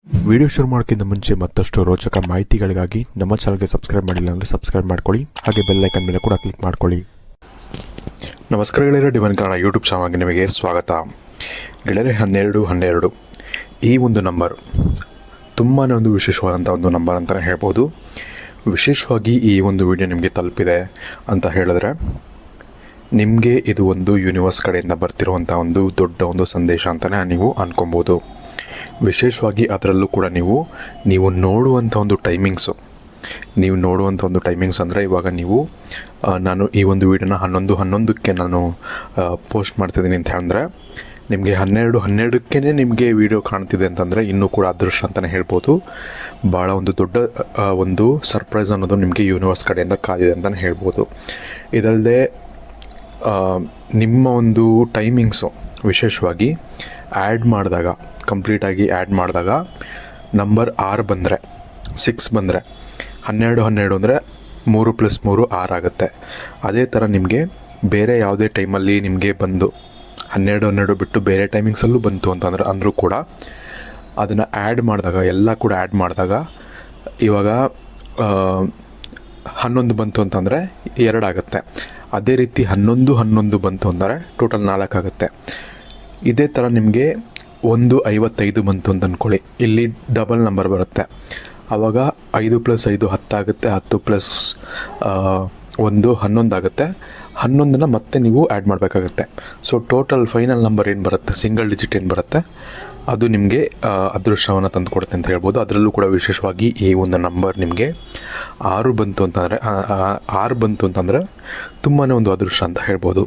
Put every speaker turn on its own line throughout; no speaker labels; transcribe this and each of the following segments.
Video ಶುರು ಮಾಡೋಕ್ಕಿಂತ ಮುಂಚೆ ಮತ್ತಷ್ಟು ರೋಚಕ ಮಾಹಿತಿಗಳಿಗಾಗಿ ನಮ್ಮ ಚಾನಲ್ಗೆ ಸಬ್ಸ್ಕ್ರೈಬ್ ಮಾಡಿಲ್ಲ ಅಂದರೆ ಸಬ್ಸ್ಕ್ರೈಬ್ ಮಾಡ್ಕೊಳ್ಳಿ, ಹಾಗೆ ಬೆಲ್ ಐಕನ್ ಮೇಲೆ ಕೂಡ ಕ್ಲಿಕ್ ಮಾಡ್ಕೊಳ್ಳಿ. ನಮಸ್ಕಾರ ಗೆಳೆಯರೆ, ಡಿವೈನ್ ಕನ್ನಡ ಯೂಟ್ಯೂಬ್ ಚಾನಲ್ಗೆ ನಿಮಗೆ ಸ್ವಾಗತ. ಗೆಳೆಯರೆ, 12 ಈ ಒಂದು ನಂಬರ್ ತುಂಬಾ ಒಂದು ವಿಶೇಷವಾದಂಥ ಒಂದು ನಂಬರ್ ಅಂತಲೇ ಹೇಳ್ಬೋದು. ವಿಶೇಷವಾಗಿ ಈ ಒಂದು ವಿಡಿಯೋ ನಿಮಗೆ ತಲುಪಿದೆ ಅಂತ ಹೇಳಿದ್ರೆ ನಿಮಗೆ ಇದು ಒಂದು ಯೂನಿವರ್ಸ್ ಕಡೆಯಿಂದ ಬರ್ತಿರುವಂಥ ಒಂದು ದೊಡ್ಡ ಒಂದು ಸಂದೇಶ ಅಂತಲೇ ನೀವು ಅಂದ್ಕೊಬೋದು. ವಿಶೇಷವಾಗಿ ಅದರಲ್ಲೂ ಕೂಡ ನೀವು ನೋಡುವಂಥ ಒಂದು ಟೈಮಿಂಗ್ಸು, ಅಂದರೆ ಇವಾಗ ನಾನು ಈ ಒಂದು ವಿಡಿಯೋನ 11:11ಕ್ಕೆ ನಾನು ಪೋಸ್ಟ್ ಮಾಡ್ತಿದ್ದೀನಿ ಅಂತ ಹೇಳಿದ್ರೆ ನಿಮಗೆ 12:12ಕ್ಕೆ ನಿಮಗೆ ವಿಡಿಯೋ ಕಾಣ್ತಿದೆ ಅಂತಂದರೆ ಇನ್ನೂ ಕೂಡ ಅದೃಷ್ಟ ಅಂತಲೇ ಹೇಳ್ಬೋದು. ಭಾಳ ಒಂದು ದೊಡ್ಡ ಒಂದು ಸರ್ಪ್ರೈಸ್ ಅನ್ನೋದು ನಿಮಗೆ ಯೂನಿವರ್ಸ್ ಕಡೆಯಿಂದ ಕಾದಿದೆ ಅಂತಲೇ ಹೇಳ್ಬೋದು. ಇದಲ್ಲದೆ ನಿಮ್ಮ ಒಂದು ಟೈಮಿಂಗ್ಸು ವಿಶೇಷವಾಗಿ ಕಂಪ್ಲೀಟಾಗಿ ಆ್ಯಡ್ ಮಾಡಿದಾಗ ನಂಬರ್ 6 ಬಂದರೆ 6 ಬಂದರೆ 12 ಅಂದರೆ 3 + 3 6 ಆಗುತ್ತೆ. ಅದೇ ಥರ ನಿಮಗೆ ಬೇರೆ ಯಾವುದೇ ಟೈಮಲ್ಲಿ ನಿಮಗೆ ಬಂದು 12 ಬಿಟ್ಟು ಬೇರೆ ಟೈಮಿಂಗ್ಸಲ್ಲೂ ಬಂತು ಅಂದರೂ ಕೂಡ ಅದನ್ನು ಆ್ಯಡ್ ಮಾಡಿದಾಗ ಎಲ್ಲ ಕೂಡ ಆ್ಯಡ್ ಮಾಡಿದಾಗ ಇವಾಗ 11 ಬಂತು ಅಂತಂದರೆ 2 ಆಗುತ್ತೆ. ಅದೇ ರೀತಿ 11 ಬಂತು ಅಂದರೆ ಟೋಟಲ್ 4 ಆಗುತ್ತೆ. ಇದೇ ಥರ ನಿಮಗೆ 1:55 ಬಂತು ಅಂತ ಅಂದ್ಕೊಳ್ಳಿ, ಇಲ್ಲಿ ಡಬಲ್ ನಂಬರ್ ಬರುತ್ತೆ. ಆವಾಗ 5 + 5 10 ಆಗುತ್ತೆ, 10 + 1 11 ಆಗುತ್ತೆ. 11ನ್ನು ಮತ್ತೆ ನೀವು ಆ್ಯಡ್ ಮಾಡಬೇಕಾಗುತ್ತೆ. ಸೊ ಟೋಟಲ್ ಫೈನಲ್ ನಂಬರ್ ಏನು ಬರುತ್ತೆ, ಸಿಂಗಲ್ ಡಿಜಿಟ್ ಏನು ಬರುತ್ತೆ, ಅದು ನಿಮಗೆ ಅದೃಷ್ಟವನ್ನು ತಂದು ಕೊಡುತ್ತೆ ಅಂತ ಹೇಳ್ಬೋದು. ಅದರಲ್ಲೂ ಕೂಡ ವಿಶೇಷವಾಗಿ ಈ ಒಂದು ನಂಬರ್ ನಿಮಗೆ 6 ಬಂತು ಅಂತಂದರೆ ತುಂಬಾ ಒಂದು ಅದೃಷ್ಟ ಅಂತ ಹೇಳ್ಬೋದು.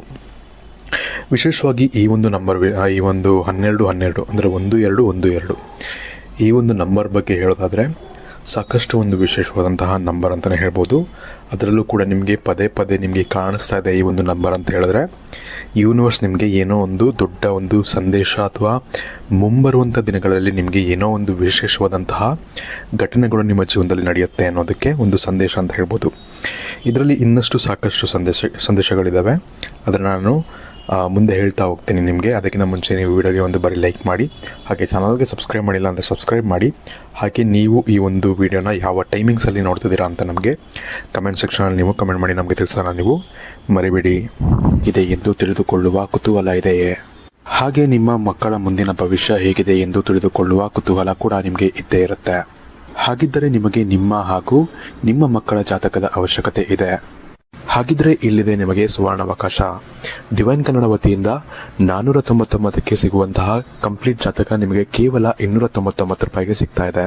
ವಿಶೇಷವಾಗಿ ಈ ಒಂದು ನಂಬರ್, ಈ ಒಂದು 12 ಅಂದರೆ 12 ಈ ಒಂದು ನಂಬರ್ ಬಗ್ಗೆ ಹೇಳೋದಾದರೆ ಸಾಕಷ್ಟು ಒಂದು ವಿಶೇಷವಾದಂತಹ ನಂಬರ್ ಅಂತಲೇ ಹೇಳ್ಬೋದು. ಅದರಲ್ಲೂ ಕೂಡ ನಿಮಗೆ ಪದೇ ನಿಮಗೆ ಕಾಣಿಸ್ತಾ ಇದೆ ಈ ಒಂದು ನಂಬರ್ ಅಂತ ಹೇಳಿದ್ರೆ ಯೂನಿವರ್ಸ್ ನಿಮಗೆ ಏನೋ ಒಂದು ದೊಡ್ಡ ಒಂದು ಸಂದೇಶ ಅಥವಾ ಮುಂಬರುವಂಥ ದಿನಗಳಲ್ಲಿ ನಿಮಗೆ ಏನೋ ಒಂದು ವಿಶೇಷವಾದಂತಹ ಘಟನೆಗಳು ನಿಮ್ಮ ಜೀವನದಲ್ಲಿ ನಡೆಯುತ್ತೆ ಅನ್ನೋದಕ್ಕೆ ಒಂದು ಸಂದೇಶ ಅಂತ ಹೇಳ್ಬೋದು. ಇದರಲ್ಲಿ ಇನ್ನಷ್ಟು ಸಾಕಷ್ಟು ಸಂದೇಶಗಳಿದ್ದಾವೆ. ಅದನ್ನು ನಾನು ಮುಂದೆ ಹೇಳ್ತಾ ಹೋಗ್ತೀನಿ ನಿಮಗೆ. ಅದಕ್ಕಿಂತ ಮುಂಚೆ ನೀವು ವಿಡಿಯೋಗೆ ಒಂದು ಬಾರಿ ಲೈಕ್ ಮಾಡಿ, ಹಾಗೆ ಚಾನಲ್ಗೆ ಸಬ್ಸ್ಕ್ರೈಬ್ ಮಾಡಿಲ್ಲ ಅಂದರೆ ಸಬ್ಸ್ಕ್ರೈಬ್ ಮಾಡಿ. ಹಾಗೆ ನೀವು ಈ ಒಂದು ವಿಡಿಯೋನ ಯಾವ ಟೈಮಿಂಗ್ಸಲ್ಲಿ ನೋಡ್ತಿದ್ದೀರಾ ಅಂತ ನಮಗೆ ಕಮೆಂಟ್ ಸೆಕ್ಷನಲ್ಲಿ ನೀವು ಕಮೆಂಟ್ ಮಾಡಿ ನಮಗೆ ತಿಳಿಸೋಣ ನೀವು ಮರಿಬೇಡಿ. ಇದೆ ಎಂದು ತಿಳಿದುಕೊಳ್ಳುವ ಕುತೂಹಲ ಇದೆಯೇ? ಹಾಗೆ ನಿಮ್ಮ ಮಕ್ಕಳ ಮುಂದಿನ ಭವಿಷ್ಯ ಹೇಗಿದೆ ಎಂದು ತಿಳಿದುಕೊಳ್ಳುವ ಕುತೂಹಲ ಕೂಡ ನಿಮಗೆ ಇದ್ದೇ ಇರುತ್ತೆ. ಹಾಗಿದ್ದರೆ ನಿಮಗೆ ನಿಮ್ಮ ಹಾಗೂ ನಿಮ್ಮ ಮಕ್ಕಳ ಜಾತಕದ ಅವಶ್ಯಕತೆ ಇದೆ. ಹಾಗಿದ್ರೆ ಇಲ್ಲಿದೆ ನಿಮಗೆ ಸುವರ್ಣಾವಕಾಶ. ಡಿವೈನ್ ಕನ್ನಡ ವತಿಯಿಂದ 499ಕ್ಕೆ ಸಿಗುವಂತಹ ಕಂಪ್ಲೀಟ್ ಜಾತಕ ನಿಮಗೆ ಕೇವಲ 299 ರೂಪಾಯಿಗೆ ಸಿಗ್ತಾ ಇದೆ.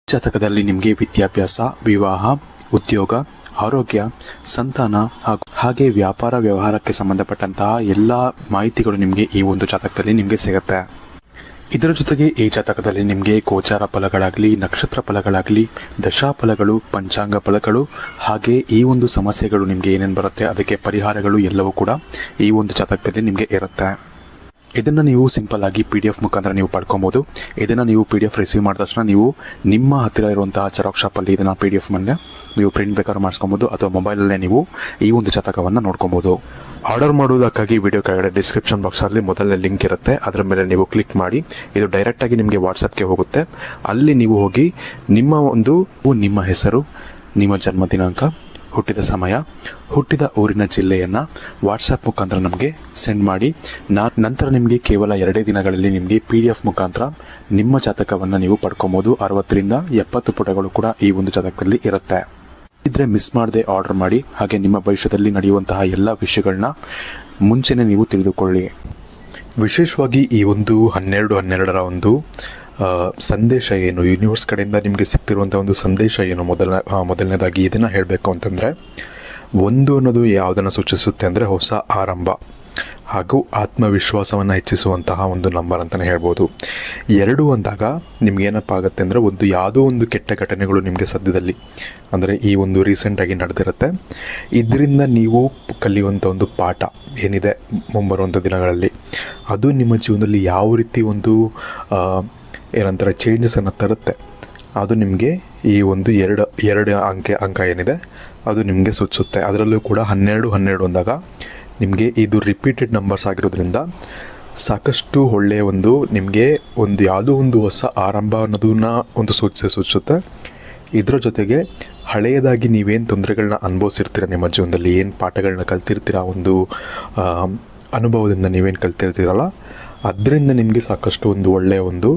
ಜಾತಕದಲ್ಲಿ ನಿಮಗೆ ವಿದ್ಯಾಭ್ಯಾಸ, ವಿವಾಹ, ಉದ್ಯೋಗ, ಆರೋಗ್ಯ, ಸಂತಾನ ಹಾಗೆ ವ್ಯಾಪಾರ ವ್ಯವಹಾರಕ್ಕೆ ಸಂಬಂಧಪಟ್ಟಂತಹ ಎಲ್ಲ ಮಾಹಿತಿಗಳು ನಿಮಗೆ ಈ ಒಂದು ಜಾತಕದಲ್ಲಿ ನಿಮಗೆ ಸಿಗುತ್ತೆ. ಇದರ ಜೊತೆಗೆ ಈ ಜಾತಕದಲ್ಲಿ ನಿಮಗೆ ಗೋಚಾರ ಫಲಗಳಾಗಲಿ, ನಕ್ಷತ್ರ ಫಲಗಳಾಗಲಿ, ದಶಾಫಲಗಳು, ಪಂಚಾಂಗ ಫಲಗಳು, ಹಾಗೆ ಈ ಒಂದು ಸಮಸ್ಯೆಗಳು ನಿಮಗೆ ಏನೇನು ಬರುತ್ತೆ ಅದಕ್ಕೆ ಪರಿಹಾರಗಳು ಎಲ್ಲವೂ ಕೂಡ ಈ ಒಂದು ಜಾತಕದಲ್ಲಿ ನಿಮಗೆ ಇರುತ್ತೆ. ಇದನ್ನು ನೀವು ಸಿಂಪಲ್ ಆಗಿ PDF ಮುಖಾಂತರ ನೀವು ಪಡ್ಕೊಬೋದು. ಇದನ್ನು ನೀವು PDF ರಿಸೀವ್ ಮಾಡಿದ ತಕ್ಷಣ ನೀವು ನಿಮ್ಮ ಹತ್ತಿರ ಇರುವಂತಹ ಜೆರಾಕ್ಸ್ ಶಾಪಲ್ಲಿ ಇದನ್ನು PDF ಮೇಲೆ ನೀವು ಪ್ರಿಂಟ್ ಬೇಕಾದ್ರೂ ಮಾಡಿಸ್ಕೊಬೋದು, ಅಥವಾ ಮೊಬೈಲಲ್ಲೇ ನೀವು ಈ ಒಂದು ಜಾತಕವನ್ನು ನೋಡ್ಕೊಬೋದು. ಆರ್ಡರ್ ಮಾಡುವುದಕ್ಕಾಗಿ ವಿಡಿಯೋ ಕೆಳಗಡೆ ಡಿಸ್ಕ್ರಿಪ್ಷನ್ ಬಾಕ್ಸಲ್ಲಿ ಮೊದಲನೇ ಲಿಂಕ್ ಇರುತ್ತೆ, ಅದರ ಮೇಲೆ ನೀವು ಕ್ಲಿಕ್ ಮಾಡಿ. ಇದು ಡೈರೆಕ್ಟಾಗಿ ನಿಮಗೆ ವಾಟ್ಸಪ್ಗೆ ಹೋಗುತ್ತೆ. ಅಲ್ಲಿ ನೀವು ಹೋಗಿ ನಿಮ್ಮ ಹೆಸರು, ನಿಮ್ಮ ಜನ್ಮ ದಿನಾಂಕ, ಹುಟ್ಟಿದ ಸಮಯ, ಹುಟ್ಟಿದ ಊರಿನ ಜಿಲ್ಲೆಯನ್ನು ವಾಟ್ಸಪ್ ಮುಖಾಂತರ ನಮಗೆ ಸೆಂಡ್ ಮಾಡಿ. ನಂತರ ನಿಮಗೆ ಕೇವಲ 2 ದಿನಗಳಲ್ಲಿ ನಿಮಗೆ PDF ಮುಖಾಂತರ ನಿಮ್ಮ ಜಾತಕವನ್ನು ನೀವು ಪಡ್ಕೊಬೋದು. 60ರಿಂದ 70 ಪುಟಗಳು ಕೂಡ ಈ ಒಂದು ಜಾತಕದಲ್ಲಿ ಇರುತ್ತೆ. ಇದ್ರೆ ಮಿಸ್ ಮಾಡದೆ ಆರ್ಡರ್ ಮಾಡಿ. ಹಾಗೆ ನಿಮ್ಮ ಭವಿಷ್ಯದಲ್ಲಿ ನಡೆಯುವಂತಹ ಎಲ್ಲ ವಿಷಯಗಳನ್ನ ಮುಂಚೆನೇ ನೀವು ತಿಳಿದುಕೊಳ್ಳಿ. ವಿಶೇಷವಾಗಿ ಈ ಒಂದು 12 ಒಂದು ಸಂದೇಶ ಏನು, ಯೂನಿವರ್ಸ್ ಕಡೆಯಿಂದ ನಿಮಗೆ ಸಿಗ್ತಿರುವಂಥ ಒಂದು ಸಂದೇಶ ಏನು, ಮೊದಲನೇದಾಗಿ ಇದನ್ನು ಹೇಳಬೇಕು ಅಂತಂದರೆ 1 ಅನ್ನೋದು ಯಾವುದನ್ನು ಸೂಚಿಸುತ್ತೆ ಅಂದರೆ ಹೊಸ ಆರಂಭ ಹಾಗೂ ಆತ್ಮವಿಶ್ವಾಸವನ್ನು ಹೆಚ್ಚಿಸುವಂತಹ ಒಂದು ನಂಬರ್ ಅಂತಲೇ ಹೇಳ್ಬೋದು. 2 ಅಂದಾಗ ನಿಮ್ಗೇನಪ್ಪ ಆಗುತ್ತೆ ಅಂದರೆ ಯಾವುದೋ ಒಂದು ಕೆಟ್ಟ ಘಟನೆಗಳು ನಿಮಗೆ ಸದ್ಯದಲ್ಲಿ ಅಂದರೆ ಈ ಒಂದು ರೀಸೆಂಟಾಗಿ ನಡೆದಿರುತ್ತೆ, ಇದರಿಂದ ನೀವು ಕಲಿಯುವಂಥ ಒಂದು ಪಾಠ ಏನಿದೆ ಮುಂಬರುವಂಥ ದಿನಗಳಲ್ಲಿ ಅದು ನಿಮ್ಮ ಜೀವನದಲ್ಲಿ ಯಾವ ರೀತಿ ಒಂದು ಏನಂತಾರೆ ಚೇಂಜಸನ್ನು ತರುತ್ತೆ, ಅದು ನಿಮಗೆ ಈ ಒಂದು ಎರಡು ಅಂಕ ಏನಿದೆ ಅದು ನಿಮಗೆ ಸೂಚಿಸುತ್ತೆ. ಅದರಲ್ಲೂ ಕೂಡ 12 ಅಂದಾಗ ನಿಮಗೆ ಇದು ರಿಪೀಟೆಡ್ ನಂಬರ್ಸ್ ಆಗಿರೋದ್ರಿಂದ ಸಾಕಷ್ಟು ಒಳ್ಳೆಯ ಒಂದು ನಿಮಗೆ ಒಂದು ಯಾವುದೋ ಒಂದು ಹೊಸ ಆರಂಭ ಅನ್ನೋದನ್ನ ಒಂದು ಸೂಚಿಸುತ್ತೆ. ಇದರ ಜೊತೆಗೆ ಹಳೆಯದಾಗಿ ನೀವೇನು ತೊಂದರೆಗಳನ್ನ ಅನುಭವಿಸಿರ್ತೀರ, ನಿಮ್ಮ ಜೀವನದಲ್ಲಿ ಏನು ಪಾಠಗಳನ್ನ ಕಲ್ತಿರ್ತೀರ, ಒಂದು ಅನುಭವದಿಂದ ನೀವೇನು ಕಲ್ತಿರ್ತೀರಲ್ಲ, ಅದರಿಂದ ನಿಮಗೆ ಸಾಕಷ್ಟು ಒಂದು ಒಳ್ಳೆಯ ಒಂದು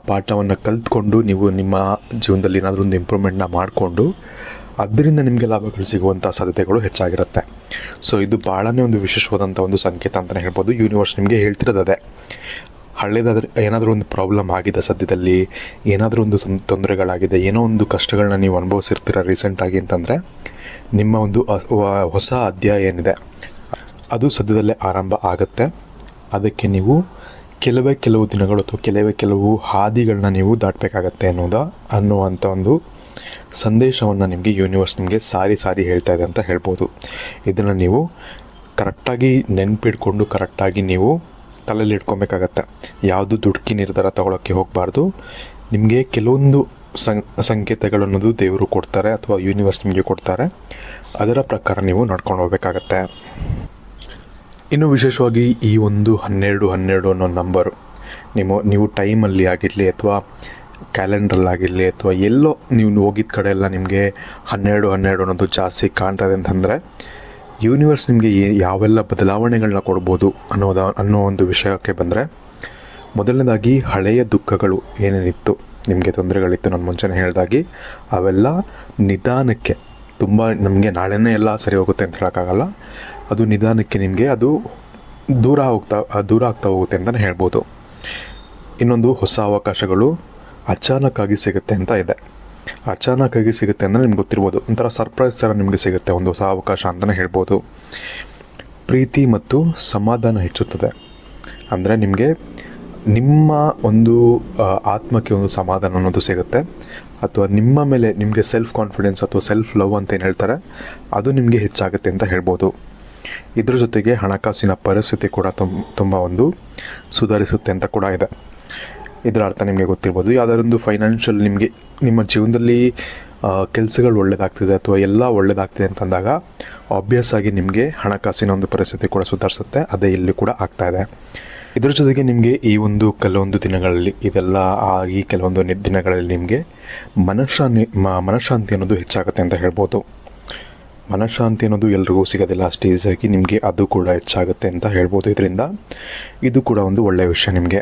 ಪಾಠವನ್ನು ಕಲ್ತ್ಕೊಂಡು ನೀವು ನಿಮ್ಮ ಜೀವನದಲ್ಲಿ ಏನಾದರೂ ಒಂದು ಇಂಪ್ರೂವ್ಮೆಂಟ್ನ ಮಾಡಿಕೊಂಡು ಅದರಿಂದ ನಿಮಗೆ ಲಾಭಗಳು ಸಿಗುವಂಥ ಸಾಧ್ಯತೆಗಳು ಹೆಚ್ಚಾಗಿರುತ್ತೆ. ಸೊ ಇದು ಭಾಳನೇ ಒಂದು ವಿಶೇಷವಾದಂಥ ಒಂದು ಸಂಕೇತ ಅಂತಲೇ ಹೇಳ್ಬೋದು. ಯೂನಿವರ್ಸ್ ನಿಮಗೆ ಹೇಳ್ತಿರೋದು ಅದೇ, ಹಳ್ಳೇದಾದರೆ ಏನಾದರೂ ಒಂದು ಪ್ರಾಬ್ಲಮ್ ಆಗಿದೆ, ಸದ್ಯದಲ್ಲಿ ಏನಾದರೂ ಒಂದು ತೊಂದರೆಗಳಾಗಿದೆ, ಏನೋ ಒಂದು ಕಷ್ಟಗಳನ್ನ ನೀವು ಅನುಭವಿಸಿರ್ತೀರ ರೀಸೆಂಟಾಗಿ ಅಂತಂದರೆ, ನಿಮ್ಮ ಒಂದು ಹೊಸ ಅಧ್ಯಾಯ ಏನಿದೆ ಅದು ಸದ್ಯದಲ್ಲೇ ಆರಂಭ ಆಗುತ್ತೆ. ಅದಕ್ಕೆ ನೀವು ಕೆಲವು ದಿನಗಳು ಅಥವಾ ಕೆಲವು ಹಾದಿಗಳನ್ನ ನೀವು ದಾಟಬೇಕಾಗತ್ತೆ ಅನ್ನುವಂಥ ಒಂದು ಸಂದೇಶವನ್ನು ನಿಮಗೆ ಯೂನಿವರ್ಸ್ ನಿಮಗೆ ಸಾರಿ ಹೇಳ್ತಾ ಇದೆ ಅಂತ ಹೇಳ್ಬೋದು. ಇದನ್ನು ನೀವು ಕರೆಕ್ಟಾಗಿ ನೆನಪಿಡ್ಕೊಂಡು ಕರೆಕ್ಟಾಗಿ ನೀವು ತಲೆಯಲ್ಲಿ ಇಟ್ಕೊಬೇಕಾಗತ್ತೆ. ಯಾವುದು ದುಡುಕಿ ನಿರ್ಧಾರ ತಗೊಳ್ಳೋಕ್ಕೆ ಹೋಗಬಾರ್ದು. ನಿಮಗೆ ಕೆಲವೊಂದು ಸಂಕೇತಗಳು ಅನ್ನೋದು ದೇವರು ಕೊಡ್ತಾರೆ ಅಥವಾ ಯೂನಿವರ್ಸ್ ನಿಮಗೆ ಕೊಡ್ತಾರೆ, ಅದರ ಪ್ರಕಾರ ನೀವು ನಡ್ಕೊಂಡು ಹೋಗಬೇಕಾಗತ್ತೆ. ಇನ್ನು ವಿಶೇಷವಾಗಿ ಈ ಒಂದು 12 ಅನ್ನೋ ನಂಬರು ನೀವು ಟೈಮಲ್ಲಿ ಆಗಿರಲಿ ಅಥವಾ ಕ್ಯಾಲೆಂಡ್ರಲ್ಲಾಗಿರಲಿ ಅಥವಾ ಎಲ್ಲೋ ನೀವು ಹೋಗಿದ್ದ ಕಡೆ ಎಲ್ಲ ನಿಮಗೆ 12 ಅನ್ನೋದು ಜಾಸ್ತಿ ಕಾಣ್ತಾ ಇದೆ ಅಂತಂದರೆ ಯೂನಿವರ್ಸ್ ನಿಮಗೆ ಯಾವೆಲ್ಲ ಬದಲಾವಣೆಗಳನ್ನ ಕೊಡ್ಬೋದು ಅನ್ನೋ ಒಂದು ವಿಷಯಕ್ಕೆ ಬಂದರೆ, ಮೊದಲನೇದಾಗಿ ಹಳೆಯ ದುಃಖಗಳು ಏನೇನಿತ್ತು, ನಿಮಗೆ ತೊಂದರೆಗಳಿತ್ತು, ನಾನು ಮುಂಚೆನೇ ಹೇಳಿದಾಗಿ ಅವೆಲ್ಲ ನಿಧಾನಕ್ಕೆ, ತುಂಬ ನಮಗೆ ನಾಳೆನೇ ಎಲ್ಲ ಸರಿ ಹೋಗುತ್ತೆ ಅಂತ ಹೇಳೋಕ್ಕಾಗಲ್ಲ, ಅದು ನಿಧಾನಕ್ಕೆ ನಿಮಗೆ ಅದು ದೂರ ಆಗ್ತಾ ಹೋಗುತ್ತೆ ಅಂತಲೇ ಹೇಳ್ಬೋದು. ಇನ್ನೊಂದು ಹೊಸ ಅವಕಾಶಗಳು ಅಚಾನಕ್ಕಾಗಿ ಸಿಗುತ್ತೆ ಅಂತ ಇದೆ. ಅಚಾನಕ್ಕಾಗಿ ಸಿಗುತ್ತೆ ಅಂದರೆ ನಿಮ್ಗೆ ಗೊತ್ತಿರ್ಬೋದು, ಒಂಥರ ಸರ್ಪ್ರೈಸ್ ಥರ ನಿಮಗೆ ಸಿಗುತ್ತೆ ಒಂದು ಹೊಸ ಅವಕಾಶ ಅಂತಲೇ ಹೇಳ್ಬೋದು. ಪ್ರೀತಿ ಮತ್ತು ಸಮಾಧಾನ ಹೆಚ್ಚುತ್ತದೆ, ಅಂದರೆ ನಿಮಗೆ ನಿಮ್ಮ ಒಂದು ಆತ್ಮಕ್ಕೆ ಒಂದು ಸಮಾಧಾನ ಅನ್ನೋದು ಸಿಗುತ್ತೆ, ಅಥವಾ ನಿಮ್ಮ ಮೇಲೆ ನಿಮಗೆ ಸೆಲ್ಫ್ ಕಾನ್ಫಿಡೆನ್ಸ್ ಅಥವಾ ಸೆಲ್ಫ್ ಲವ್ ಅಂತ ಏನು ಹೇಳ್ತಾರೆ ಅದು ನಿಮಗೆ ಹೆಚ್ಚಾಗುತ್ತೆ ಅಂತ ಹೇಳ್ಬೋದು. ಇದ್ರ ಜೊತೆಗೆ ಹಣಕಾಸಿನ ಪರಿಸ್ಥಿತಿ ಕೂಡ ತುಂಬ ಒಂದು ಸುಧಾರಿಸುತ್ತೆ ಅಂತ ಕೂಡ ಇದೆ. ಇದರ ಅರ್ಥ ನಿಮಗೆ ಗೊತ್ತಿರ್ಬೋದು, ಯಾವುದಾದ್ರೊಂದು ಫೈನಾನ್ಷಿಯಲ್ ನಿಮಗೆ ನಿಮ್ಮ ಜೀವನದಲ್ಲಿ ಕೆಲಸಗಳು ಒಳ್ಳೆಯದಾಗ್ತಿದೆ ಅಥವಾ ಎಲ್ಲ ಒಳ್ಳೆಯದಾಗ್ತಿದೆ ಅಂತಂದಾಗ ಆಬ್ವಿಯಸ್ ಆಗಿ ನಿಮಗೆ ಹಣಕಾಸಿನ ಒಂದು ಪರಿಸ್ಥಿತಿ ಕೂಡ ಸುಧಾರಿಸುತ್ತೆ. ಅದೇ ಇಲ್ಲಿ ಕೂಡ ಆಗ್ತಾಯಿದೆ. ಇದರ ಜೊತೆಗೆ ನಿಮಗೆ ಈ ಒಂದು ಕೆಲವೊಂದು ದಿನಗಳಲ್ಲಿ ಇದೆಲ್ಲ ಆಗಿ ಕೆಲವೊಂದು ದಿನಗಳಲ್ಲಿ ನಿಮಗೆ ಮನಃಶಾಂತಿ ಅನ್ನೋದು ಹೆಚ್ಚಾಗುತ್ತೆ ಅಂತ ಹೇಳ್ಬೋದು. ಮನಃಶಾಂತಿ ಅನ್ನೋದು ಎಲ್ರಿಗೂ ಸಿಗೋದಿಲ್ಲ ಅಷ್ಟು ಈಸಿಯಾಗಿ, ನಿಮಗೆ ಅದು ಕೂಡ ಹೆಚ್ಚಾಗುತ್ತೆ ಅಂತ ಹೇಳ್ಬೋದು. ಇದರಿಂದ ಇದು ಕೂಡ ಒಂದು ಒಳ್ಳೆಯ ವಿಷಯ ನಿಮಗೆ.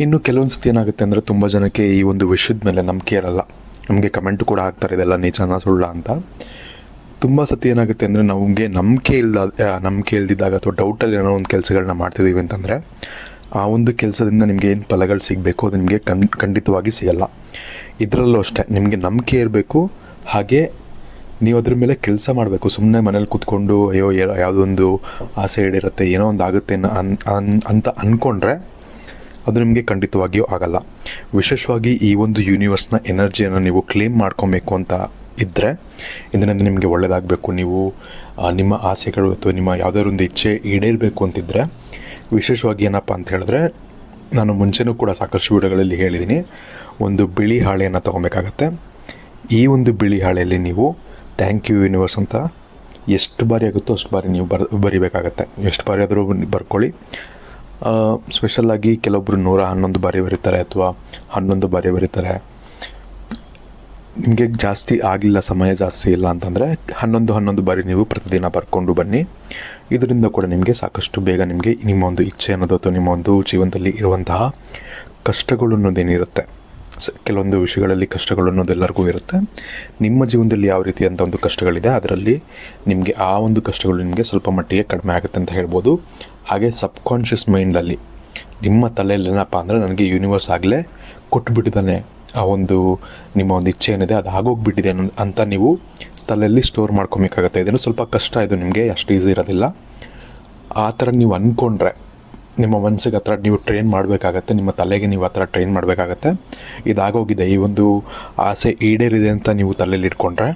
ಇನ್ನು ಕೆಲವೊಂದು ಸತಿ ಏನಾಗುತ್ತೆ ಅಂದರೆ, ತುಂಬ ಜನಕ್ಕೆ ಈ ಒಂದು ವಿಷಯದ ಮೇಲೆ ನಂಬಿಕೆ ಇರಲ್ಲ. ನಮಗೆ ಕಮೆಂಟ್ ಕೂಡ ಹಾಕ್ತಾರೆ ಇದೆಲ್ಲ ನಿಜಾನ ಸುಳ್ಳ ಅಂತ. ತುಂಬ ಸತಿ ಏನಾಗುತ್ತೆ ಅಂದರೆ, ನಮಗೆ ನಂಬಿಕೆ ಇಲ್ದಿದ್ದಾಗ ಅಥವಾ ಡೌಟಲ್ಲಿ ಏನೋ ಒಂದು ಕೆಲಸಗಳನ್ನ ಮಾಡ್ತಿದ್ದೀವಿ ಅಂತಂದರೆ, ಆ ಒಂದು ಕೆಲಸದಿಂದ ನಿಮಗೆ ಏನು ಫಲಗಳು ಸಿಗಬೇಕು ಅದು ನಿಮಗೆ ಖಂಡಿತವಾಗಿ ಸಿಗಲ್ಲ. ಇದರಲ್ಲೂ ಅಷ್ಟೇ, ನಿಮಗೆ ನಂಬಿಕೆ ಇರಬೇಕು, ಹಾಗೆ ನೀವು ಅದ್ರ ಮೇಲೆ ಕೆಲಸ ಮಾಡಬೇಕು. ಸುಮ್ಮನೆ ಮನೇಲಿ ಕೂತ್ಕೊಂಡು ಅಯ್ಯೋ ಯಾವುದೊಂದು ಆಸೆ ಇಡಿರುತ್ತೆ, ಏನೋ ಒಂದು ಆಗುತ್ತೆ ಅಂತ ಅಂದ್ಕೊಂಡ್ರೆ ಅದು ನಿಮಗೆ ಖಂಡಿತವಾಗಿಯೂ ಆಗಲ್ಲ. ವಿಶೇಷವಾಗಿ ಈ ಒಂದು ಯೂನಿವರ್ಸ್ನ ಎನರ್ಜಿಯನ್ನು ನೀವು ಕ್ಲೇಮ್ ಮಾಡ್ಕೊಬೇಕು ಅಂತ ಇದ್ದರೆ, ಇದರಿಂದ ನಿಮಗೆ ಒಳ್ಳೆಯದಾಗಬೇಕು, ನೀವು ನಿಮ್ಮ ಆಸೆಗಳು ಅಥವಾ ನಿಮ್ಮ ಯಾವುದಾದ್ರು ಒಂದು ಇಚ್ಛೆ ಈಡೇರಬೇಕು ಅಂತಿದ್ದರೆ, ವಿಶೇಷವಾಗಿ ಏನಪ್ಪ ಅಂತ ಹೇಳಿದ್ರೆ, ನಾನು ಮುಂಚೆನೂ ಕೂಡ ಸಾಕಷ್ಟು ವಿಡಿಯೋಗಳಲ್ಲಿ ಹೇಳಿದ್ದೀನಿ, ಒಂದು ಬಿಳಿ ಹಾಳೆಯನ್ನು ತೊಗೊಬೇಕಾಗತ್ತೆ. ಈ ಒಂದು ಬಿಳಿ ಹಾಳೆಯಲ್ಲಿ ನೀವು ಥ್ಯಾಂಕ್ ಯು ಯೂನಿವರ್ಸ್ ಅಂತ ಎಷ್ಟು ಬಾರಿ ಆಗುತ್ತೋ ಅಷ್ಟು ಬಾರಿ ನೀವು ಬರಿಬೇಕಾಗತ್ತೆ. ಎಷ್ಟು ಬಾರಿ ಆದರೂ ಬರ್ಕೊಳ್ಳಿ. ಸ್ಪೆಷಲ್ಲಾಗಿ ಕೆಲವೊಬ್ಬರು 111 ಬಾರಿ ಬರೀತಾರೆ ಅಥವಾ 11 ಬಾರಿ ಬರೀತಾರೆ. ನಿಮಗೆ ಜಾಸ್ತಿ ಆಗಲಿಲ್ಲ, ಸಮಯ ಜಾಸ್ತಿ ಇಲ್ಲ ಅಂತಂದರೆ 11 ಬಾರಿ ನೀವು ಪ್ರತಿದಿನ ಬರ್ಕೊಂಡು ಬನ್ನಿ. ಇದರಿಂದ ಕೂಡ ನಿಮಗೆ ಸಾಕಷ್ಟು ಬೇಗ ನಿಮಗೆ ನಿಮ್ಮ ಒಂದು ಇಚ್ಛೆ ಅನ್ನೋದು ಅಥವಾ ನಿಮ್ಮ ಒಂದು ಜೀವನದಲ್ಲಿ ಇರುವಂತಹ ಕಷ್ಟಗಳು ಅನ್ನೋದೇನಿರುತ್ತೆ, ಕೆಲವೊಂದು ವಿಷಯಗಳಲ್ಲಿ ಕಷ್ಟಗಳು ಅನ್ನೋದೆಲ್ಲರಿಗೂ ಇರುತ್ತೆ. ನಿಮ್ಮ ಜೀವನದಲ್ಲಿ ಯಾವ ರೀತಿಯಂಥ ಒಂದು ಕಷ್ಟಗಳಿದೆ ಅದರಲ್ಲಿ ನಿಮಗೆ ಆ ಒಂದು ಕಷ್ಟಗಳು ನಿಮಗೆ ಸ್ವಲ್ಪ ಮಟ್ಟಿಗೆ ಕಡಿಮೆ ಆಗುತ್ತೆ ಅಂತ ಹೇಳ್ಬೋದು. ಹಾಗೆ ಸಬ್ಕಾನ್ಷಿಯಸ್ ಮೈಂಡಲ್ಲಿ ನಿಮ್ಮ ತಲೆಯಲ್ಲಿ ಏನಪ್ಪ ಅಂದರೆ, ನನಗೆ ಯೂನಿವರ್ಸ್ ಆಗಲೇ ಕೊಟ್ಬಿಟ್ಟಿದ್ದಾನೆ, ಆ ಒಂದು ನಿಮ್ಮ ಒಂದು ಇಚ್ಛೆ ಏನಿದೆ ಅದು ಆಗೋಗ್ಬಿಟ್ಟಿದೆ ಅಂತ ನೀವು ತಲೆಯಲ್ಲಿ ಸ್ಟೋರ್ ಮಾಡ್ಕೊಬೇಕಾಗತ್ತೆ. ಇದನ್ನು ಸ್ವಲ್ಪ ಕಷ್ಟ, ಇದು ನಿಮಗೆ ಅಷ್ಟು ಈಸಿ ಇರೋದಿಲ್ಲ. ಆ ಥರ ನೀವು ಅಂದ್ಕೊಂಡ್ರೆ ನಿಮ್ಮ ಮನಸ್ಸಿಗೆ ಆ ಥರ ನೀವು ಟ್ರೈನ್ ಮಾಡಬೇಕಾಗತ್ತೆ, ನಿಮ್ಮ ತಲೆಗೆ ನೀವು ಆ ಥರ ಟ್ರೈನ್ ಮಾಡಬೇಕಾಗತ್ತೆ. ಇದಾಗೋಗಿದೆ, ಈ ಒಂದು ಆಸೆ ಈಡೇರಿದೆ ಅಂತ ನೀವು ತಲೆಯಲ್ಲಿ ಇಟ್ಕೊಂಡ್ರೆ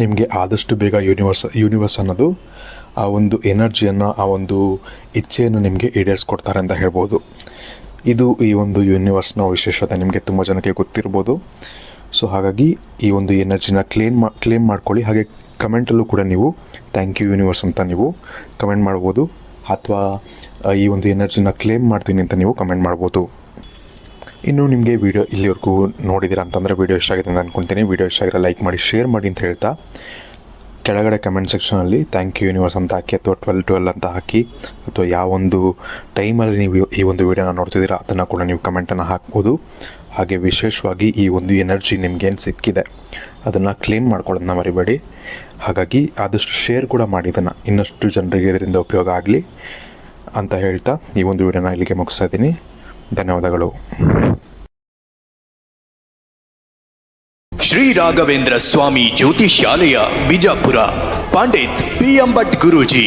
ನಿಮಗೆ ಆದಷ್ಟು ಬೇಗ ಯೂನಿವರ್ಸ್ ಅನ್ನೋದು ಆ ಒಂದು ಎನರ್ಜಿಯನ್ನು, ಆ ಒಂದು ಇಚ್ಛೆಯನ್ನು ನಿಮಗೆ ಈಡೇರಿಸ್ಕೊಡ್ತಾರೆ ಅಂತ ಹೇಳ್ಬೋದು. ಇದು ಈ ಒಂದು ಯೂನಿವರ್ಸ್ನ ವಿಶೇಷತೆ, ನಿಮಗೆ ತುಂಬ ಜನಕ್ಕೆ ಗೊತ್ತಿರ್ಬೋದು. ಸೊ ಹಾಗಾಗಿ ಈ ಒಂದು ಎನರ್ಜಿನ ಕ್ಲೇಮ್ ಮಾಡ್ಕೊಳ್ಳಿ. ಹಾಗೆ ಕಮೆಂಟಲ್ಲೂ ಕೂಡ ನೀವು ಥ್ಯಾಂಕ್ ಯು ಯೂನಿವರ್ಸ್ ಅಂತ ನೀವು ಕಮೆಂಟ್ ಮಾಡ್ಬೋದು. ಅಥವಾ ಈ ಒಂದು ಎನರ್ಜಿನ ಕ್ಲೇಮ್ ಮಾಡ್ತೀನಿ ಅಂತ ನೀವು ಕಮೆಂಟ್ ಮಾಡ್ಬೋದು. ಇನ್ನು ನಿಮಗೆ ವಿಡಿಯೋ ಇಲ್ಲಿವರೆಗೂ ನೋಡಿದ್ದೀರಾ ಅಂತಂದರೆ ವಿಡಿಯೋ ಇಷ್ಟ ಆಗಿದೆ ಅಂತ ಅಂದ್ಕೊಳ್ತೀನಿ. ವಿಡಿಯೋ ಇಷ್ಟ ಆಗಿರೋ ಲೈಕ್ ಮಾಡಿ, ಶೇರ್ ಮಾಡಿ ಅಂತ ಹೇಳ್ತಾ, ಕೆಳಗಡೆ ಕಮೆಂಟ್ ಸೆಕ್ಷನಲ್ಲಿ ಥ್ಯಾಂಕ್ ಯು ಯೂನಿವರ್ಸ್ ಅಂತ ಹಾಕಿ ಅಥವಾ 12 ಅಂತ ಹಾಕಿ, ಅಥವಾ ಯಾವೊಂದು ಟೈಮಲ್ಲಿ ನೀವು ಈ ಒಂದು ವಿಡಿಯೋನ ನೋಡ್ತಿದ್ದೀರಾ ಅದನ್ನು ಕೂಡ ನೀವು ಕಮೆಂಟನ್ನು ಹಾಕ್ಬೋದು. ಹಾಗೆ ವಿಶೇಷವಾಗಿ ಈ ಒಂದು ಎನರ್ಜಿ ನಿಮಗೇನು ಸಿಕ್ಕಿದೆ ಅದನ್ನು ಕ್ಲೇಮ್ ಮಾಡ್ಕೊಳ್ಳೋದನ್ನ ಮರಿಬೇಡಿ. ಹಾಗಾಗಿ ಆದಷ್ಟು ಶೇರ್ ಕೂಡ ಮಾಡಿ, ಇದನ್ನು ಇನ್ನಷ್ಟು ಜನರಿಗೆ ಇದರಿಂದ ಉಪಯೋಗ ಆಗಲಿ ಅಂತ ಹೇಳ್ತಾ ಈ ಒಂದು ವಿಡಿಯೋನ ಇಲ್ಲಿಗೆ ಮುಗಿಸ್ತಾ ಇದ್ದೀನಿ. ಧನ್ಯವಾದಗಳು.
ಶ್ರೀ ರಾಘವೇಂದ್ರ ಸ್ವಾಮಿ ಜ್ಯೋತಿಷ್ಯಾಲಯ, ಬಿಜಾಪುರ. ಪಂಡಿತ್ PM ಭಟ್ ಗುರೂಜಿ.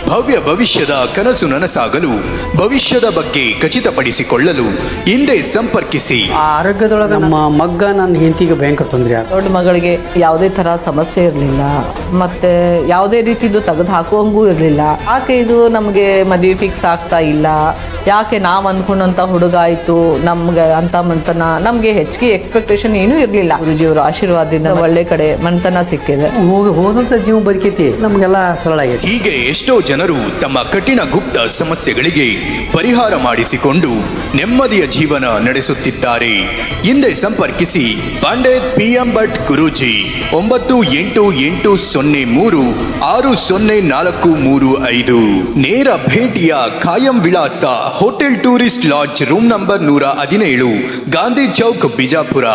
ಭವ್ಯ ಭವಿಷ್ಯದ ಕನಸು ನನಸಾಗಲು, ಭವಿಷ್ಯದ ಬಗ್ಗೆ ಖಚಿತಪಡಿಸಿಕೊಳ್ಳಲು ಹಿಂದೆ ಸಂಪರ್ಕಿಸಿ.
ಆ ಆರೋಗ್ಯದೊಳಗೆ ನಮ್ಮ ಮಗ್ಗ ನನ್ನ ಹೆಂಡತಿಗೆ ಭಯಂಕರ ತೊಂದರೆ ಆಯ್ತು.
ದೊಡ್ಡ ಮಗಳಿಗೆ ಯಾವುದೇ ಥರ ಸಮಸ್ಯೆ ಇರಲಿಲ್ಲ, ಮತ್ತು ಯಾವುದೇ ರೀತಿದು ತೆಗೆದು ಹಾಕುವಂಗೂ ಇರಲಿಲ್ಲ. ಯಾಕೆ ಇದು ನಮಗೆ ಮದುವೆ ಫಿಕ್ಸ್ ಆಗ್ತಾ ಇಲ್ಲ, ಯಾಕೆ ನಾವು ಅಂದ್ಕೊಂಡಂಥ ಹುಡುಗ ಆಯಿತು ನಮ್ಗೆ ಅಂತ ಮಂತನ, ನಮಗೆ ಹೆಚ್ಚಿಗೆ ಎಕ್ಸ್ಪೆಕ್ಟೇಷನ್ ಏನೂ ಇರಲಿಲ್ಲ. ಗುರುಜಿಯವರ ಆಶೀರ್ವಾದದಿಂದ ಒಳ್ಳೆ ಕಡೆ ಮಂತನ ಸಿಕ್ಕಿದೆ.
ಹೋದಂಥ ಜೀವ ಬದುಕೈತಿ, ನಮಗೆಲ್ಲ ಸರಳ ಆಗೈತಿ.
ಹೀಗೆ ಎಷ್ಟೋ ಜನರು ತಮ್ಮ ಕಠಿಣ ಗುಪ್ತ ಸಮಸ್ಯೆಗಳಿಗೆ ಪರಿಹಾರ ಮಾಡಿಸಿಕೊಂಡು ನೆಮ್ಮದಿಯ ಜೀವನ ನಡೆಸುತ್ತಿದ್ದಾರೆ. ಹಿಂದೆ ಸಂಪರ್ಕಿಸಿ ಪಂಡಿತ್ PM ಭಟ್ ಗುರೂಜಿ. 9880360435. ನೇರ ಭೇಟಿಯ ಖಾಯಂ ವಿಳಾಸ hotel tourist lodge, room number 117, Gandhi Chowk, Bijapur.